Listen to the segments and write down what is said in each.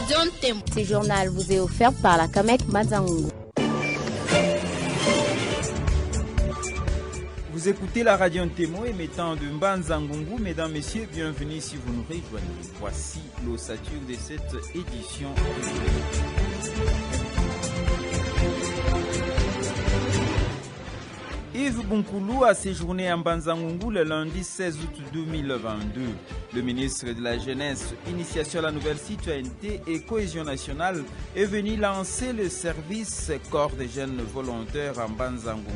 Radio Témoin. Ce journal vous est offert par la CAMEC Mazangungu. Vous écoutez la radio Témoin émettant de Mbanzangungu. Mesdames, Messieurs, bienvenue si vous nous rejoignez. Voici l'ossature de cette édition. Yves Bunkoulou a séjourné à Mbanzangungu le lundi 16 août 2022. Le ministre de la Jeunesse, Initiation à la nouvelle citoyenneté et cohésion nationale est venu lancer le service Corps des jeunes volontaires à Mbanzangungu.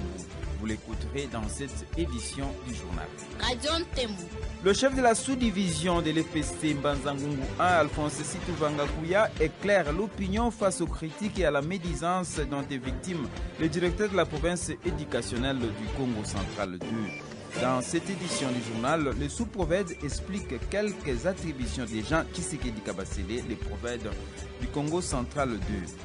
Vous l'écouterez dans cette édition du journal. Radio Témoin. Le chef de la sous-division de l'EPST Mbanzangungu 1, Alphonse Situvangakuya, éclaire l'opinion face aux critiques et à la médisance dont est victime le directeur de la province éducationnelle du Congo central 2. Dans cette édition du journal, le sous-prophète explique quelques attributions des gens Tshisekedi Kabasele, le prophète du Congo central 2.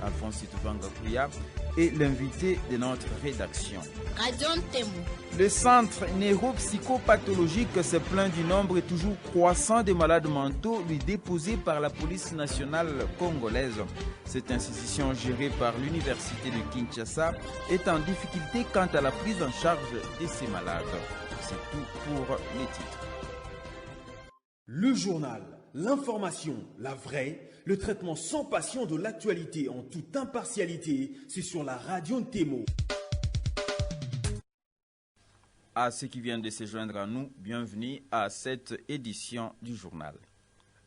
Alphonse Situvangakuya est l'invité de notre rédaction. Radio Témoin. Le centre neuropsychopathologique se plaint du nombre toujours croissant de malades mentaux lui déposés par la police nationale congolaise. Cette institution gérée par l'université de Kinshasa est en difficulté quant à la prise en charge de ces malades. C'est tout pour les titres. Le journal, l'information, la vraie, le traitement sans passion de l'actualité en toute impartialité, c'est sur la radio Témoin. À ceux qui viennent de se joindre à nous, bienvenue à cette édition du journal.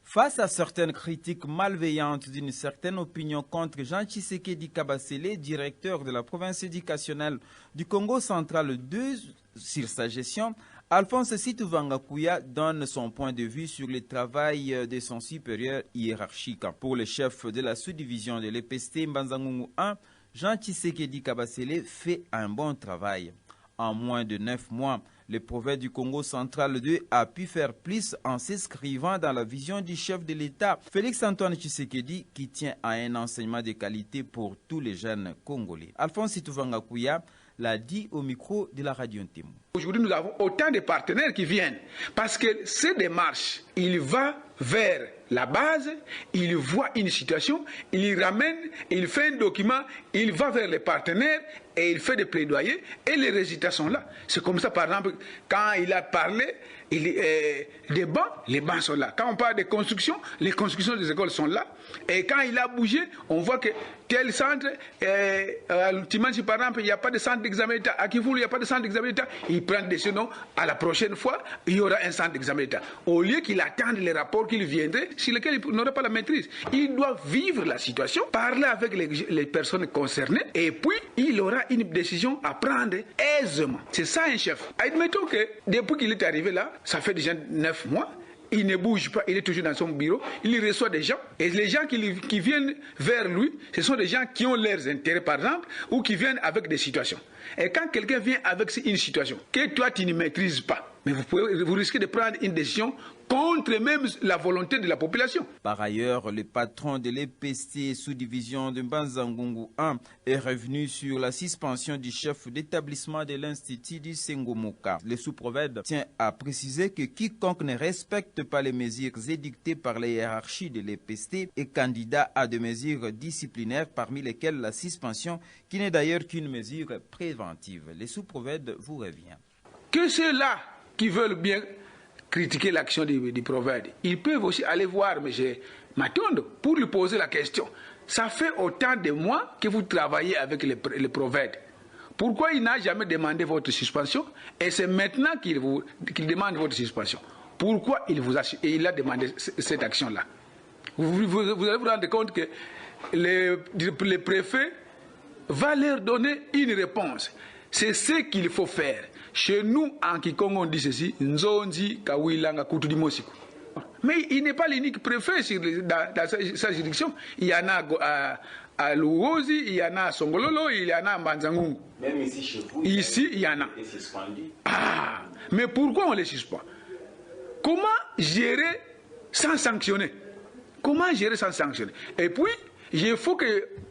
Face à certaines critiques malveillantes d'une certaine opinion contre Jean Tshisekedi Kabasele, directeur de la province éducationnelle du Congo central 2 sur sa gestion, Alphonse Situvangakuya donne son point de vue sur le travail de son supérieur hiérarchique. Pour le chef de la sous-division de l'EPST Mbanzangungu 1, Jean Tshisekedi Kabasele fait un bon travail. En moins de 9 mois, le prophète du Congo central 2 a pu faire plus en s'inscrivant dans la vision du chef de l'État, Félix-Antoine Tshisekedi, qui tient à un enseignement de qualité pour tous les jeunes Congolais. Alphonse Situvangakuya l'a dit au micro de la radio Témoin. Aujourd'hui, nous avons autant de partenaires qui viennent parce que ces démarches, il va vers la base, il voit une situation, il ramène, il fait un document, il va vers les partenaires et il fait des plaidoyers et les résultats sont là. C'est comme ça, par exemple, quand il a parlé des bancs, les bancs sont là. Quand on parle de construction, les constructions des écoles sont là. Et quand il a bougé, on voit que tel centre, Timanchi par exemple, il n'y a pas de centre d'examen d'État. À Kivoulou, il n'y a pas de centre d'examen d'État. Il prend des décisions. À la prochaine fois, il y aura un centre d'examen d'État. Au lieu qu'il attende les rapports qu'il viendrait, sur lesquels il n'aurait pas la maîtrise. Il doit vivre la situation, parler avec les personnes concernées, et puis il aura une décision à prendre aisément. C'est ça un chef. Admettons que depuis qu'il est arrivé là, ça fait déjà 9 mois, il ne bouge pas, il est toujours dans son bureau, il reçoit des gens, et les gens qui viennent vers lui, ce sont des gens qui ont leurs intérêts par exemple, ou qui viennent avec des situations. Et quand quelqu'un vient avec une situation que toi tu ne maîtrises pas, mais vous risquez de prendre une décision contre même la volonté de la population. Par ailleurs, le patron de l'EPST sous-division de Mbanzangungu 1 est revenu sur la suspension du chef d'établissement de l'Institut du Sengomoka. Le sous-prophète tient à préciser que quiconque ne respecte pas les mesures édictées par la hiérarchie de l'EPST est candidat à des mesures disciplinaires, parmi lesquelles la suspension, qui n'est d'ailleurs qu'une mesure préventive. Le sous-prophète vous revient. Que ceux-là qui veulent bien critiquer l'action du prophète, ils peuvent aussi aller voir M. Matondo pour lui poser la question. Ça fait autant de mois que vous travaillez avec le prophète. Pourquoi il n'a jamais demandé votre suspension et c'est maintenant qu'il demande votre suspension? Pourquoi il a demandé cette action-là? Vous allez vous rendre compte que le préfet va leur donner une réponse. C'est ce qu'il faut faire. Chez nous, en Kikongo, on dit ceci, Nzonzi, Kawilanga, Kutudi Mosiko. Mais il n'est pas l'unique préfet dans sa juridiction. Il y en a à Luozi, il y en a à Songololo, il y en a à Mbanzangungu. Même ici chez vous, ici, il y en a. Ah, mais pourquoi on les suspend? Comment gérer sans sanctionner? Comment gérer sans sanctionner? Et puis, il faut que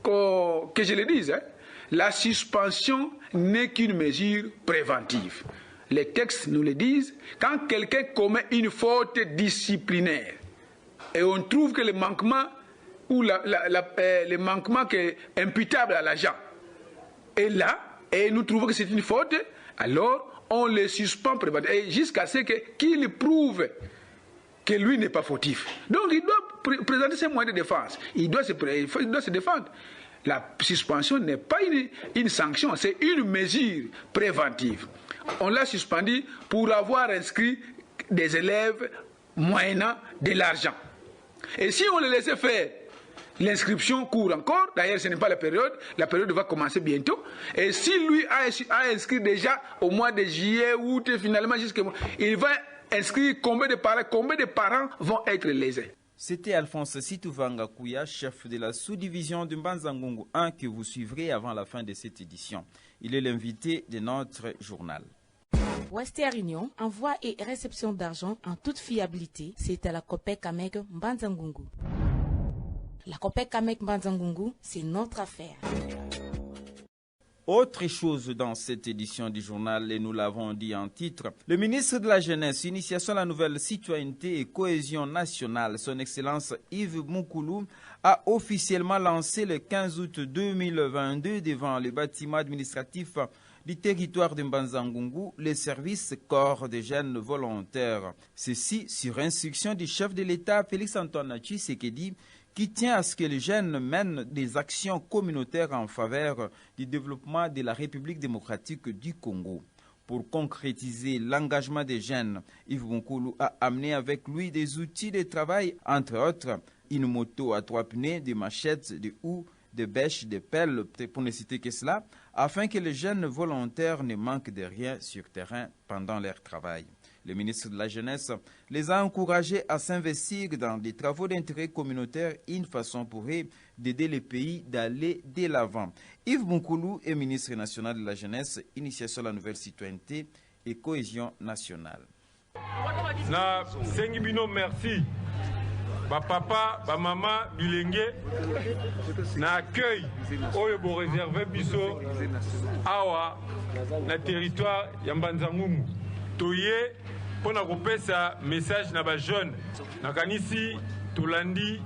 je le dise, hein, la suspension n'est qu'une mesure préventive. Les textes nous le disent, quand quelqu'un commet une faute disciplinaire et on trouve que le manquement ou le manquement qui est imputable à l'agent est là, et nous trouvons que c'est une faute, alors on le suspend jusqu'à ce qu'il prouve que lui n'est pas fautif. Donc il doit présenter ses moyens de défense. Il doit se défendre. La suspension n'est pas une sanction, c'est une mesure préventive. On l'a suspendu pour avoir inscrit des élèves moyennant de l'argent. Et si on le laissait faire, l'inscription court encore. D'ailleurs, ce n'est pas la période va commencer bientôt. Et si lui a inscrit déjà au mois de juillet, août, finalement, il va inscrire combien de parents vont être lésés. C'était Alphonse Sitouvanga Kouya, chef de la sous-division de Mbanza-Ngungu 1 que vous suivrez avant la fin de cette édition. Il est l'invité de notre journal. Western Union, envoi et réception d'argent en toute fiabilité, c'est à la Copec Amek Mbanza-Ngungu. La Copec Amek Mbanza-Ngungu, c'est notre affaire. Autre chose dans cette édition du journal, et nous l'avons dit en titre, le ministre de la Jeunesse, Initiation à la nouvelle citoyenneté et cohésion nationale, son Excellence Yves Moukoulou, a officiellement lancé le 15 août 2022 devant le bâtiment administratif du territoire de Mbanza-Ngungu, les services corps des jeunes volontaires. Ceci sur instruction du chef de l'État, Félix-Antoine Tshisekedi, qui tient à ce que les jeunes mènent des actions communautaires en faveur du développement de la République démocratique du Congo. Pour concrétiser l'engagement des jeunes, Yves Moukoulou a amené avec lui des outils de travail, entre autres une moto à 3 pneus, des machettes, des houes, des bêches, des pelles, pour ne citer que cela, afin que les jeunes volontaires ne manquent de rien sur terrain pendant leur travail. Le ministre de la Jeunesse les a encouragés à s'investir dans des travaux d'intérêt communautaire, une façon pour eux d'aider le pays d'aller de l'avant. Yves Moukoulou est ministre national de la Jeunesse, Initiation à la nouvelle citoyenneté et cohésion nationale. Na Sengibino, merci. Ba papa, ba maman, bilenge, na accueil, oyo bo réservé biso, awa, na territoire ya Mbanza-Ngungu. Toye, pona kopesa message na ba jeune, na kanisi, tolandi,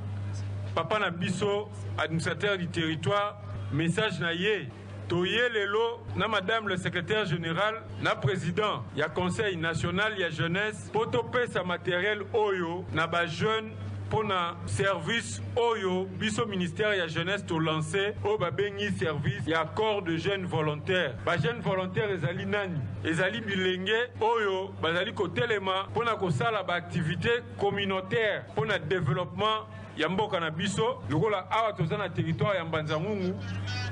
papa na biso, administrateur du territoire, message na ye. Toye lelo, na madame le secrétaire général, na président, ya conseil national, ya jeunesse, poto pesa matériel oyo, na ba jeune, pour un service oyo biso ministère ya jeunesse to lancé au babengi service ya corps de jeunes volontaires. Ba jeunes volontaires ezali nani? Ezali bilenge oyo bazali kotelema pour na kosala ba activité communautaire pour na développement ya mboka na biso lokola awa toza na territoire ya Mbanza-Ngungu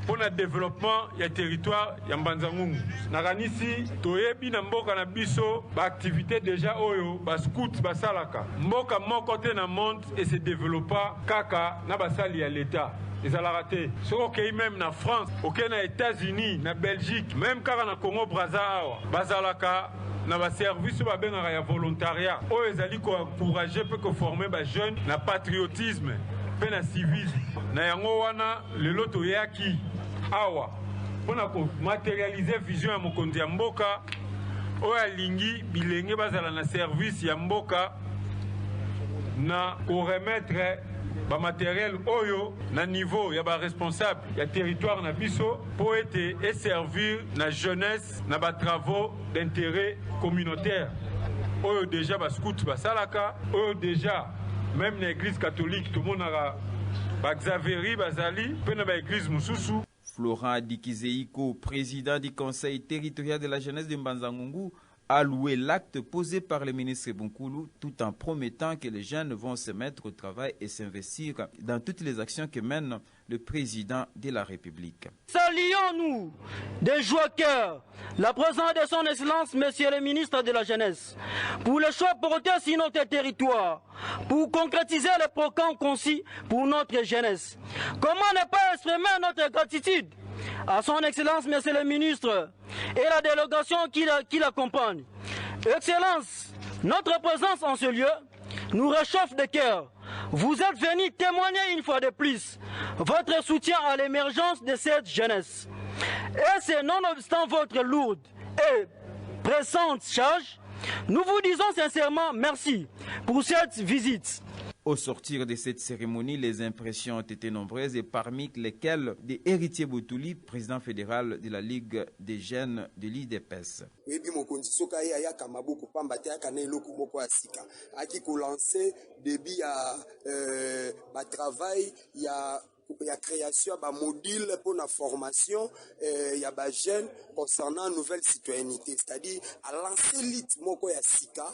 pour na développement ya territoire ya Mbanza-Ngungu. Nakanisi toyebi na mboka na biso ba activité déjà oyo ba scout basalaka. Mboka moko te na monde et se développa kaka na basali ya l'État. ezalaka te soki okei même na France, okei na États-Unis, na Belgique, même kaka na Congo Brazza awa bazalaka na ba service babengaka ya volontariat oyo ezali koencourager pe koformer ba jeune na patriotisme pe na civisme. Na yango wana lelo toyaki awa mpona komaterialize vision ya mokonzi ya mboka oyo alingi bilenge bazala na service ya mboka na koremettre ba matériel oyo na niveau ya ba responsable ya territoire na biso pour ete et servir na jeunesse na ba travaux d'intérêt communautaire oyo déjà ba scout basalaka oyo déjà même na église catholique tout monaka ba Xaveri bazali pe na ba église mususu. Florent Dikizeiko, président du conseil territorial de la jeunesse de Mbanza-Ngungu, a loué l'acte posé par le ministre Moukoulou tout en promettant que les jeunes vont se mettre au travail et s'investir dans toutes les actions que mène le président de la République. Saluons-nous de joie cœur la présence de son Excellence, Monsieur le ministre de la Jeunesse, pour le choix porté sur notre territoire, pour concrétiser le programme concis pour notre jeunesse. Comment ne pas exprimer notre gratitude à son Excellence, Monsieur le ministre, et la délégation qui l'accompagne. Excellence, notre présence en ce lieu nous réchauffe de cœur. Vous êtes venus témoigner une fois de plus votre soutien à l'émergence de cette jeunesse. Et c'est nonobstant votre lourde et pressante charge, nous vous disons sincèrement merci pour cette visite. Au sortir de cette cérémonie, les impressions ont été nombreuses et parmi lesquelles des héritiers Boutouli, président fédéral de la Ligue des jeunes de l'IDPS. Il y a création de module pour la formation, il y a des jeunes concernant la nouvelle citoyenneté, c'est-à-dire à lancer l'IT moko ya sika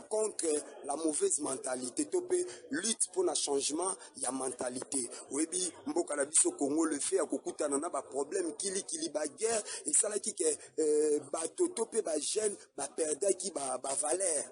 contre la mauvaise mentalité, topé lutte pour le changement de la mentalité. Oui, mboka na biso Congo le fait à kokuta nana ba problème kili ba guerre et ça là qui que bato topé ba jeune ba perdre qui ba valeur.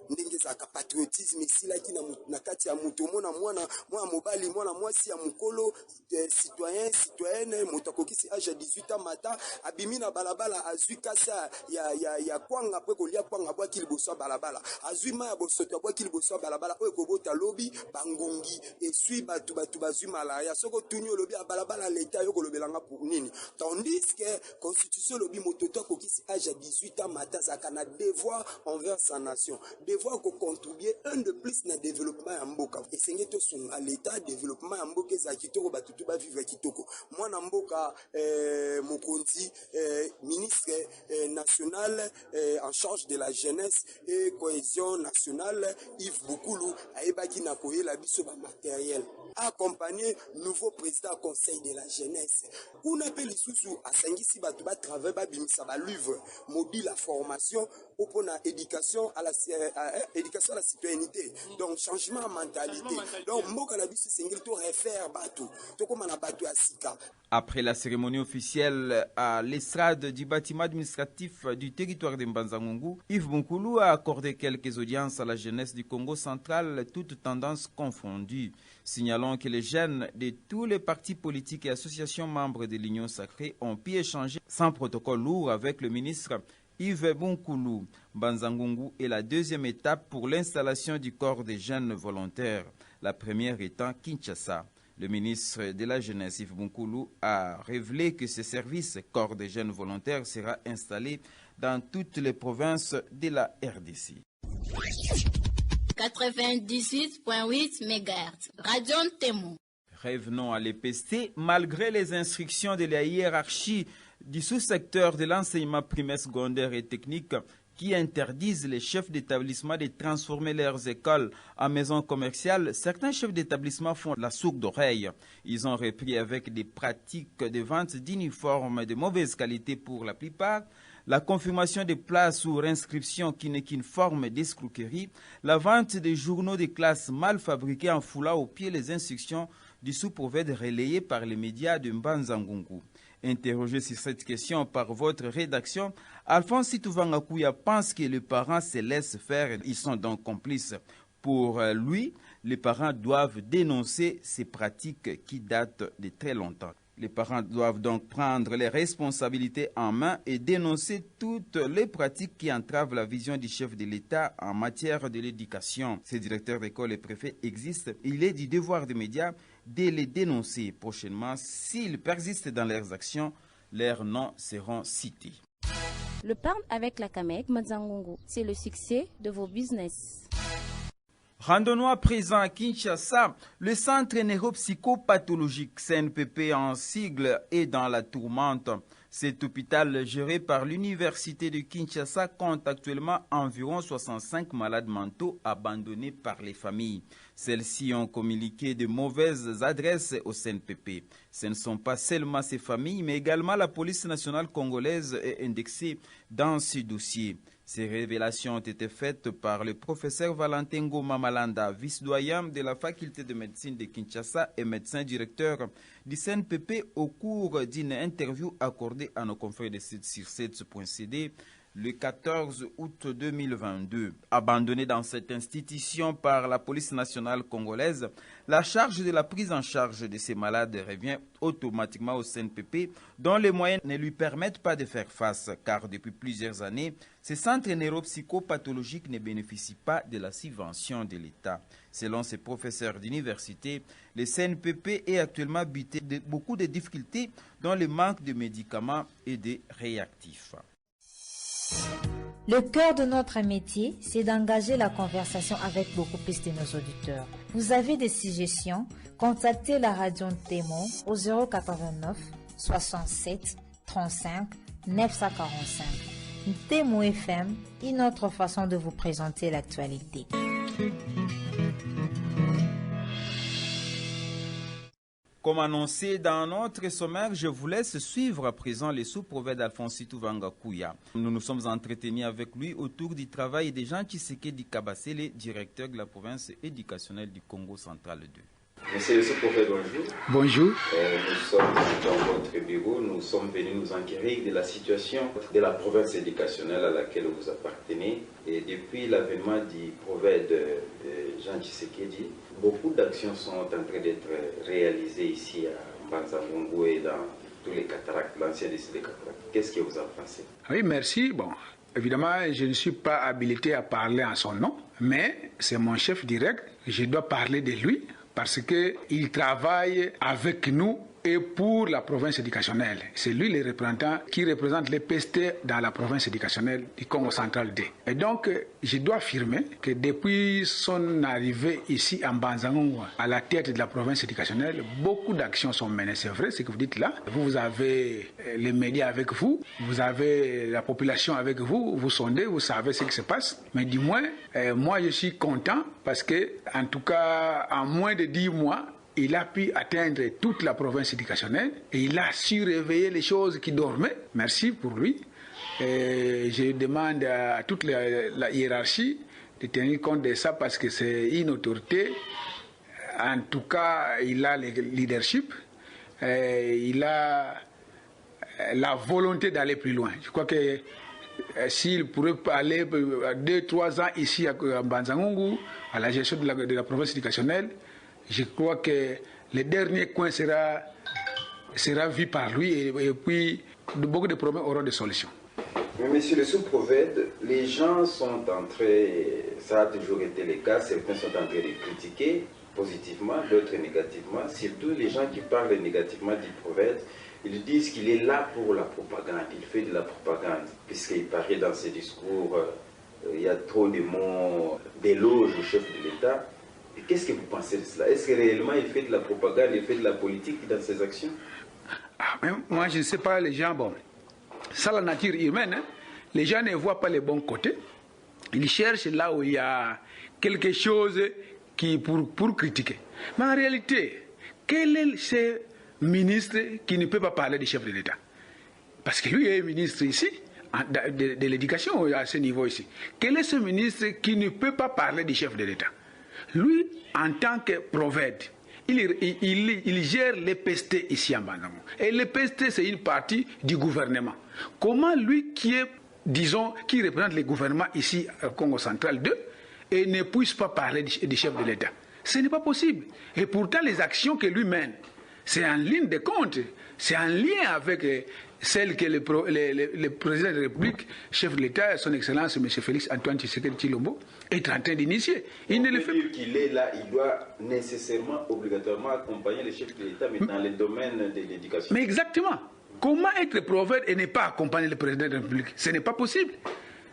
Ndenge za patriotisme ici là qui na kati ya muto mona mwana mobali mwana mwasi ya mukolo citoyenne motakokisi âge 18 ans mata abimi na balabala azwi kasa ya kwanga pe kolia kwanga bwa kiliboso balabala azwi ma ya bosoto bwa kiliboso balabala oyo kobota lobi bangongi esui batu bazwi malaya soko tuni lobi balabala l'état yo kolobelanga pour nini tandis que constitution lobi mototo kokisi âge 18 ans mata zaka na devoir envers sa nation devoir ko contribuer un de plus na développement ya mboka esenge to sunga l'état développement ya mboka za kitoko batutu ba vivre kitoko mwana mboka mokonzi ministre national en charge de la jeunesse et cohésion nationale Yves Boukoulou aebaki na koyela biso ba matériel accompagner nouveau président conseil de la jeunesse kuna pe lisusu asangisi batu ba travail ba bimisa ba livre mobile la formation pour la éducation à la citoyenneté donc changement de mentalité donc mboka na biso sengeli to refaire batu to koma na batu asika. Après la cérémonie officielle à l'estrade du bâtiment administratif du territoire de Mbanza-Ngungu, Yves Boukoulou a accordé quelques audiences à la jeunesse du Congo central, toutes tendances confondues. Signalons que les jeunes de tous les partis politiques et associations membres de l'Union sacrée ont pu échanger sans protocole lourd avec le ministre Yves Boukoulou. Mbanza-Ngungu est la deuxième étape pour l'installation du corps des jeunes volontaires, la première étant Kinshasa. Le ministre de la Jeunesse, Yves Boukoulou, a révélé que ce service corps des jeunes volontaires sera installé dans toutes les provinces de la RDC. 98.8 MHz, Radio Témoin. Revenons à l'EPST. Malgré les instructions de la hiérarchie du sous-secteur de l'enseignement primaire, secondaire et technique qui interdisent les chefs d'établissement de transformer leurs écoles en maisons commerciales, certains chefs d'établissement font la sourde oreille. Ils ont repris avec des pratiques de vente d'uniformes de mauvaise qualité pour la plupart, la confirmation des places ou réinscription qui n'est qu'une forme d'escroquerie, la vente des journaux de classe mal fabriqués en foulant au pied les instructions du sous-prophète relayées par les médias de Mbanza-Ngungu. Interrogé sur cette question par votre rédaction, Alphonse Sitouvangakouya pense que les parents se laissent faire, ils sont donc complices. Pour lui, les parents doivent dénoncer ces pratiques qui datent de très longtemps. Les parents doivent donc prendre les responsabilités en main et dénoncer toutes les pratiques qui entravent la vision du chef de l'État en matière de l'éducation. Ces directeurs d'école et préfets existent. Il est du devoir des médias de les dénoncer prochainement. S'ils persistent dans leurs actions, leurs noms seront cités. Le parle avec la CAMEC Mbanza-Ngungu, c'est le succès de vos business. Randonnons à présent à Kinshasa. Le centre neuropsychopathologique CNPP en sigle est dans la tourmente. Cet hôpital géré par l'université de Kinshasa compte actuellement environ 65 malades mentaux abandonnés par les familles. Celles-ci ont communiqué de mauvaises adresses au CNPP. Ce ne sont pas seulement ces familles, mais également la police nationale congolaise est indexée dans ce dossier. Ces révélations ont été faites par le professeur Valentin Ngoma Malanda, vice-doyen de la faculté de médecine de Kinshasa et médecin directeur du CNPP au cours d'une interview accordée à nos confrères de sur 7.cd le 14 août 2022. Abandonné dans cette institution par la police nationale congolaise, la charge de la prise en charge de ces malades revient automatiquement au CNPP, dont les moyens ne lui permettent pas de faire face, car depuis plusieurs années, ces centres neuropsychopathologiques ne bénéficient pas de la subvention de l'État. Selon ces professeurs d'université, le CNPP est actuellement buté de beaucoup de difficultés, dont le manque de médicaments et de réactifs. Le cœur de notre métier, c'est d'engager la conversation avec beaucoup plus de nos auditeurs. Vous avez des suggestions? Contactez la radio Témo au 089 67 35 945. Témo FM, une autre façon de vous présenter l'actualité. Comme annoncé dans notre sommaire, je vous laisse suivre à présent les sous-prophètes d'Alphonsitou Vangakouya. Nous nous sommes entretenus avec lui autour du travail des gens Tshisekedi Kabasele, directeur de la province éducationnelle du Congo central 2. Monsieur le sous-prophète, bonjour. Bonjour. Nous sommes dans votre bureau, nous sommes venus nous enquérir de la situation de la province éducationnelle à laquelle vous appartenez. Et depuis l'avènement du prophète de Jean Tshisekedi, beaucoup d'actions sont en train d'être réalisées ici à Mbanza-Ngungu et dans tous les cataractes, l'ancien lycée des cataractes. Qu'est-ce que vous en pensez? Oui, merci. Bon, évidemment, je ne suis pas habilité à parler en son nom, mais c'est mon chef direct. Je dois parler de lui, parce qu'il travaille avec nous et pour la province éducationnelle. C'est lui le représentant qui représente les PST dans la province éducationnelle du Congo central 2. Et donc, je dois affirmer que depuis son arrivée ici en Mbanza-Ngungu, à la tête de la province éducationnelle, beaucoup d'actions sont menées. C'est vrai ce que vous dites là. Vous avez les médias avec vous, vous avez la population avec vous, vous sondez, vous savez ce qui se passe. Mais du moins, moi je suis content parce que, en tout cas, en moins de 10 mois, il a pu atteindre toute la province éducationnelle et il a su réveiller les choses qui dormaient. Merci pour lui. Et je demande à toute la hiérarchie de tenir compte de ça parce que c'est une autorité. En tout cas, il a le leadership, il a la volonté d'aller plus loin. Je crois que s'il pourrait aller 2-3 ans ici à Mbanza-Ngungu, à la gestion de la province éducationnelle, je crois que le dernier coin sera vu par lui et puis beaucoup de problèmes auront des solutions. Mais monsieur le sous-prophète, les gens sont en train, ça a toujours été le cas, certains sont en train de critiquer positivement, d'autres négativement, surtout les gens qui parlent négativement du prophète, ils disent qu'il est là pour la propagande, il fait de la propagande, puisqu'il paraît dans ses discours, il y a trop de mots d'éloge au chef de l'État. Qu'est-ce que vous pensez de cela? Est-ce que réellement il fait de la propagande, il fait de la politique dans ses actions? Moi, je ne sais pas, les gens, bon, ça la nature humaine, hein? Les gens ne voient pas les bons côtés. Ils cherchent là où il y a quelque chose qui pour critiquer. Mais en réalité, quel est ce ministre qui ne peut pas parler du chef de l'État? Parce que lui est ministre ici, de l'éducation à ce niveau ici. Quel est ce ministre qui ne peut pas parler du chef de l'État? Lui, en tant que prophète, il gère les PST ici en Mbanza-Ngungu. Et les PST, c'est une partie du gouvernement. Comment lui, qui est, disons, qui représente le gouvernement ici au Congo central 2, et ne puisse pas parler du chef de l'État? Ce n'est pas possible. Et pourtant, les actions que lui mène, c'est en ligne de compte, c'est en lien avec celle que le président de la République, chef de l'État, son Excellence M. Félix Antoine Tshisekedi Tshilombo, est en train d'initier. Il ne le fait dire qu'il est là, il doit nécessairement, obligatoirement accompagner le chef de l'État, mais dans le domaine de l'éducation. Mais exactement. Comment être prophète et ne pas accompagner le président de la République? Ce n'est pas possible.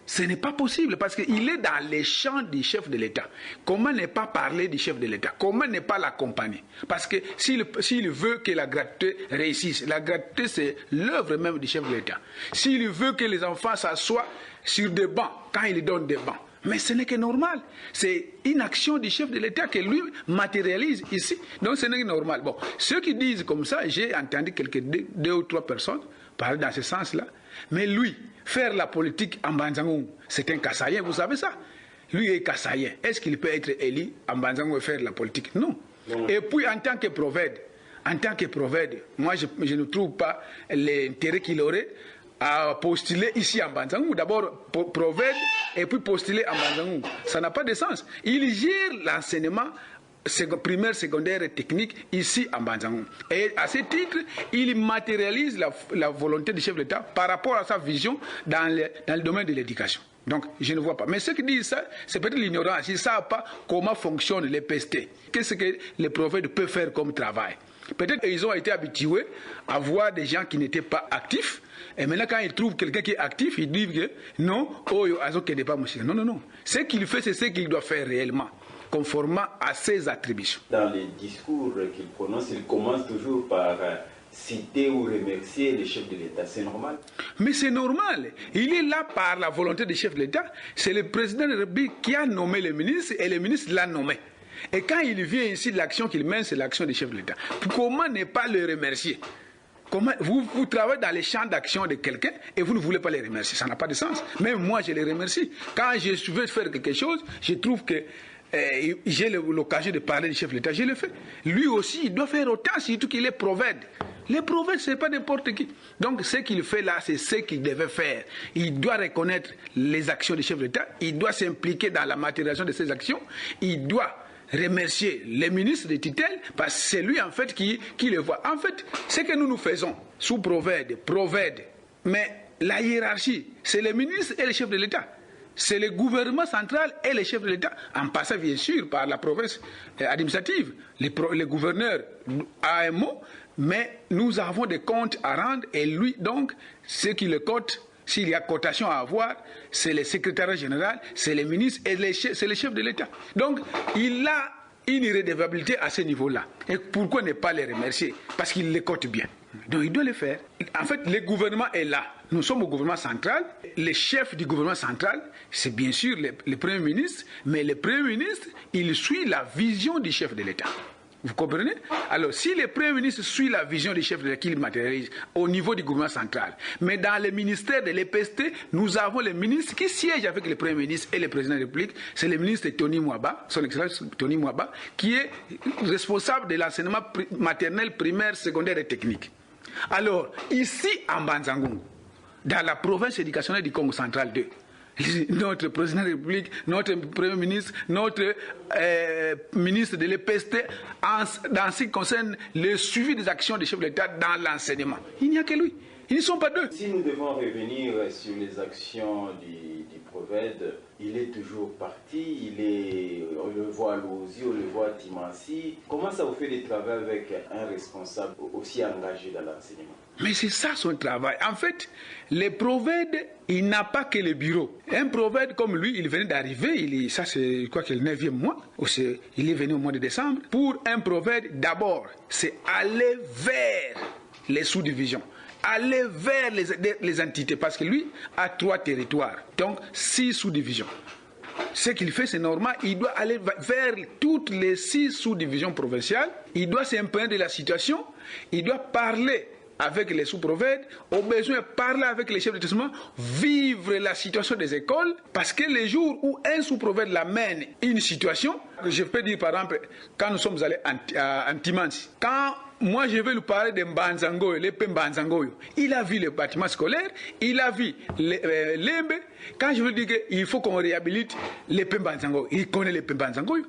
Ce n'est pas possible parce qu'il est dans les champs du chef de l'État. Comment ne pas parler du chef de l'État? Comment ne pas l'accompagner? Parce que s'il veut que la gratuité réussisse, la gratuité c'est l'œuvre même du chef de l'État. S'il veut que les enfants s'assoient sur des bancs, quand il donne des bancs, mais ce n'est que normal. C'est une action du chef de l'État que lui matérialise ici. Donc ce n'est que normal. Bon, ceux qui disent comme ça, j'ai entendu deux ou trois personnes parler dans ce sens-là. Mais lui, faire la politique en Mbanza-Ngungu, c'est un Kassaïen, vous savez ça? Lui est Kassaïen. Est-ce qu'il peut être élu en Mbanza-Ngungu et faire la politique? Non. Et puis en tant que prophète, moi je ne trouve pas l'intérêt qu'il aurait à postuler ici en Mbanza-Ngungu. D'abord prophète et puis postuler en Mbanza-Ngungu. Ça n'a pas de sens. Il gère l'enseignement primaire, secondaire et technique ici en Mbanza-Ngungu. Et à ce titre, il matérialise la volonté du chef de l'État par rapport à sa vision dans le domaine de l'éducation. Donc, je ne vois pas. Mais ceux qui disent ça, c'est peut-être l'ignorance. Ils ne savent pas comment fonctionnent les PST. Qu'est-ce que les prophètes peuvent faire comme travail. Peut-être qu'ils ont été habitués à voir des gens qui n'étaient pas actifs. Et maintenant, quand ils trouvent quelqu'un qui est actif, ils disent que non, non, non, non. Ce qu'il fait, c'est ce qu'il doit faire réellement, conformément à ses attributions. Dans les discours qu'il prononce, il commence toujours par citer ou remercier les chefs de l'État. C'est normal. Mais c'est normal. Il est là par la volonté des chefs de l'État. C'est le président de la République qui a nommé le ministre et le ministre l'a nommé. Et quand il vient ici, l'action qu'il mène, c'est l'action des chefs de l'État. Comment ne pas le remercier? Comment, vous travaillez dans les champs d'action de quelqu'un et vous ne voulez pas les remercier. Ça n'a pas de sens. Même moi, je les remercie. Quand je veux faire quelque chose, je trouve que j'ai l'occasion de parler du chef de l'État, je le fais. Lui aussi, il doit faire autant, surtout qu'il est prophète. Les prophètes, ce n'est pas n'importe qui. Donc, ce qu'il fait là, c'est ce qu'il devait faire. Il doit reconnaître les actions du chef de l'État, il doit s'impliquer dans la matérialisation de ces actions, il doit remercier les ministres de tutelle, parce que c'est lui, en fait, qui le voit. En fait, ce que nous faisons sous prophète, mais la hiérarchie, c'est les ministres et les chefs de l'État. C'est le gouvernement central et les chefs de l'État, en passant bien sûr par la province administrative. Les gouverneurs a un mot, mais nous avons des comptes à rendre et lui, donc, ce qui le cote, s'il y a cotation à avoir, c'est le secrétaire général, c'est les ministres et c'est les chefs de l'État. Donc, il a une irrédevabilité à ce niveau-là. Et pourquoi ne pas les remercier? Parce qu'il les cote bien. Donc, il doit le faire. En fait, le gouvernement est là. Nous sommes au gouvernement central. Les chefs du gouvernement central, c'est bien sûr le Premier ministre, mais le Premier ministre, il suit la vision du chef de l'État. Vous comprenez? Alors, si le Premier ministre suit la vision du chef de l'État qu'il matérialise au niveau du gouvernement central, mais dans le ministère de l'EPST, nous avons le ministre qui siège avec le Premier ministre et le Président de la République, c'est le ministre Tony Mwaba, son Excellence Tony Mwaba, qui est responsable de l'enseignement maternel, primaire, secondaire et technique. Alors, ici, en Mbanza-Ngungu, dans la province éducationnelle du Congo central 2, notre président de la République, notre Premier ministre, notre ministre de l'EPST, dans ce qui concerne le suivi des actions des chefs de l'État dans l'enseignement. Il n'y a que lui. Ils ne sont pas deux. Si nous devons revenir sur les actions du Proved, il est toujours parti, on le voit à Louzi, on le voit à Timansi. Comment ça vous fait de travailler avec un responsable aussi engagé dans l'enseignement? Mais c'est ça son travail. En fait, le Proved, il n'a pas que le bureau. Un Proved comme lui, il venait d'arriver, ça c'est quoi que le 9e mois, il est venu au mois de décembre. Pour un Proved, d'abord, c'est aller vers les sous-divisions, aller vers les entités, parce que lui a 3 territoires, donc 6 sous-divisions. Ce qu'il fait, c'est normal, il doit aller vers toutes les 6 sous-divisions provinciales, il doit s'imprégner de la situation, il doit parler avec les sous-prophètes, au besoin parler avec les chefs d'établissement, vivre la situation des écoles, parce que les jours où un sous-prophète l'amène une situation, je peux dire par exemple, quand nous sommes allés à Timansi, quand moi je vais lui parler de Mbanza-Ngoyo, l'épée Mbanza-Ngoyo, il a vu les bâtiments scolaires, il a vu l'Embe, quand je veux dire qu'il faut qu'on réhabilite l'épée Mbanza-Ngoyo, il connaît l'épée Mbanza-Ngoyo,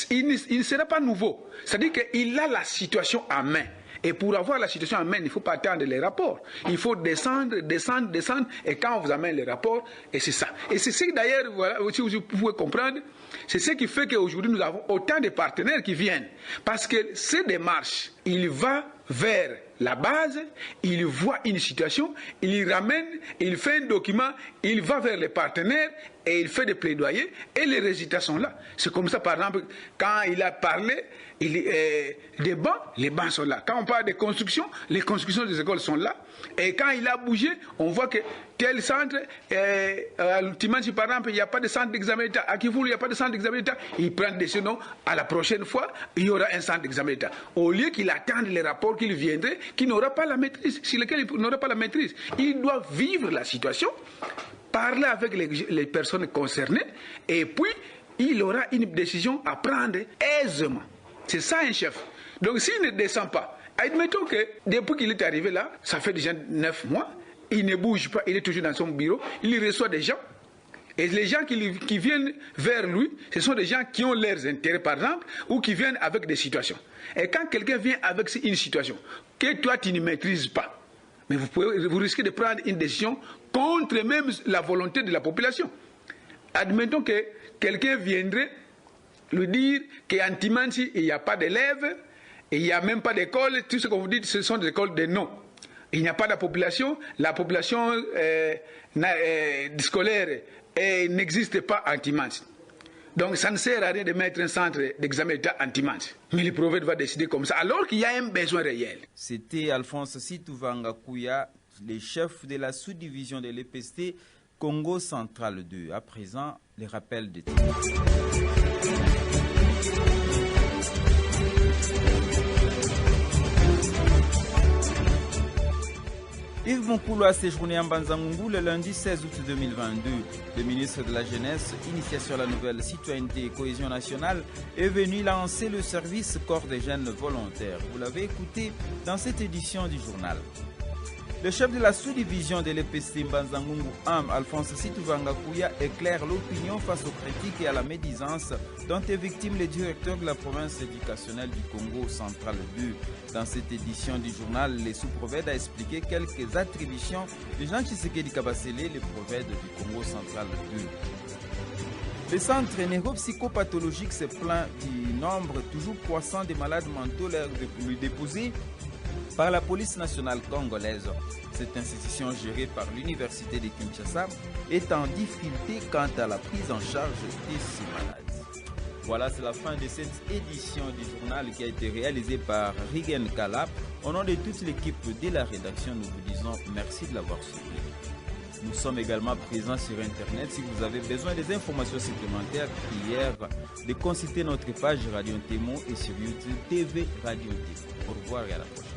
il ne sera pas nouveau, c'est-à-dire qu'il a la situation en main. Et pour avoir la situation en main, il ne faut pas attendre les rapports. Il faut descendre, et quand on vous amène les rapports, et c'est ça. Et c'est ce que d'ailleurs, voilà, si vous pouvez comprendre, c'est ce qui fait qu'aujourd'hui nous avons autant de partenaires qui viennent. Parce que ces démarches, il va vers la base, il voit une situation, il y ramène, il fait un document, il va vers les partenaires et il fait des plaidoyers et les résultats sont là. C'est comme ça, par exemple, quand il a parlé des bancs, les bancs sont là. Quand on parle de construction, les constructions des écoles sont là. Et quand il a bougé, on voit que tel centre, à Timansi par exemple, il n'y a pas de centre d'examen d'État. À Kivulu, il n'y a pas de centre d'examen d'État. Il prend des décisions. À la prochaine fois, il y aura un centre d'examen d'État. Au lieu qu'il attende les rapports qu'il viendrait, qui n'aura pas la maîtrise, sur lesquels il n'aura pas la maîtrise. Il doit vivre la situation, parler avec les personnes concernées, et puis il aura une décision à prendre aisément. C'est ça un chef. Donc s'il ne descend pas, admettons que depuis qu'il est arrivé là, ça fait déjà 9 mois, il ne bouge pas, il est toujours dans son bureau, il reçoit des gens. Et les gens qui viennent vers lui, ce sont des gens qui ont leurs intérêts, par exemple, ou qui viennent avec des situations. Et quand quelqu'un vient avec une situation que toi tu ne maîtrises pas, mais vous risquez de prendre une décision contre même la volonté de la population. Admettons que quelqu'un viendrait lui dire qu'en Timansi, il n'y a pas d'élèves, Et il n'y a même pas d'école. Tout ce que vous dites, ce sont des écoles de nom. Il n'y a pas de population. La population scolaire n'existe pas en Timanche. Donc ça ne sert à rien de mettre un centre d'examen d'État en Timanche. Mais le prophète va décider comme ça, alors qu'il y a un besoin réel. C'était Alphonse Situvanga Kouya, le chef de la sous-division de l'EPST Congo Central 2. À présent, les rappels de titres. Yves Monkoulo a séjourné en Banzangungu le lundi 16 août 2022. Le ministre de la Jeunesse, Initiation à la nouvelle citoyenneté et cohésion nationale, est venu lancer le service Corps des jeunes volontaires. Vous l'avez écouté dans cette édition du journal. Le chef de la sous-division de l'EPST Mbanzangungu Am, Alphonse Situvanga Kouya, éclaire l'opinion face aux critiques et à la médisance dont est victime le directeur de la province éducationnelle du Congo Central 2. Dans cette édition du journal, le sous-prophète a expliqué quelques attributions de Jean Tshisekedi Kabasele, le prophète du Congo Central 2. Le centre neuropsychopathologique se plaint du nombre toujours croissant de malades mentaux déposés par la police nationale congolaise. Cette institution gérée par l'université de Kinshasa est en difficulté quant à la prise en charge de ces malades. Voilà, c'est la fin de cette édition du journal qui a été réalisée par Rigen Kalap. Au nom de toute l'équipe de la rédaction, nous vous disons merci de l'avoir suivi. Nous sommes également présents sur Internet. Si vous avez besoin des informations supplémentaires, prière de consulter notre page Radio Témo et sur YouTube TV Radio Témo. Au revoir et à la prochaine.